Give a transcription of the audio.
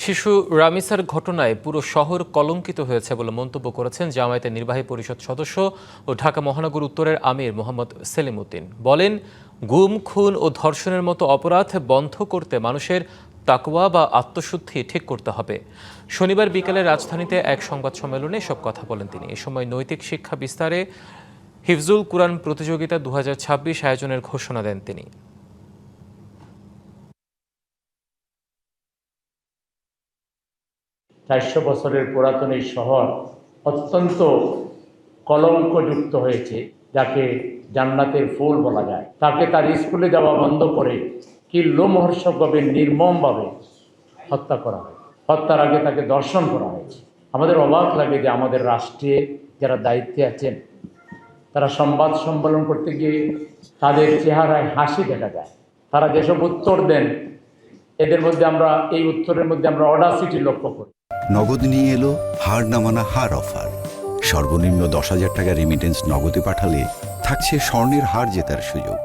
শিশু রামিসার ঘটনায় পুরো শহর কলঙ্কিত হয়েছে বলে মন্তব্য করেছেন জামায়াতের নির্বাহী পরিষদ সদস্য ও ঢাকা মহানগর উত্তরের আমির মোহাম্মদ সেলিম উদ্দিন। বলেন, গুম, খুন ও ধর্ষণের মতো অপরাধ বন্ধ করতে মানুষের তাকওয়া বা আত্মশুদ্ধি ঠিক করতে হবে। শনিবার বিকেলে রাজধানীতে এক সংবাদ সম্মেলনে এসব কথা বলেন তিনি। এ সময় নৈতিক শিক্ষা বিস্তারে হিফজুল কুরআন প্রতিযোগিতা 2026 আয়োজনের ঘোষণা দেন তিনি। 400 বছরের পুরাতন এই শহর অত্যন্ত কলঙ্কযুক্ত হয়েছে, যাকে জান্নাতের ফুল বলা যায়। তাকে তার স্কুলে যাওয়া বন্ধ করে কি লোমহর্ষকভাবে নির্মমভাবে হত্যা করা হয়। হত্যার আগে তাকে দর্শন করা হয়েছে। আমাদের অবাক লাগে যে আমাদের রাষ্ট্রে যারা দায়িত্বে আছেন তারা সংবাদ সম্মেলন করতে গিয়ে তাদের চেহারায় হাসি দেখা যায়। তারা যেসব উত্তর দেন এদের মধ্যে এই উত্তরের মধ্যে আমরা অডাসিটি লক্ষ্য করি। নগদ নিয়ে এলো হার না মানা হার অফার। সর্বনিম্ন 10,000 টাকা রেমিটেন্স নগদে পাঠালে থাকছে স্বর্ণের হার জেতার সুযোগ।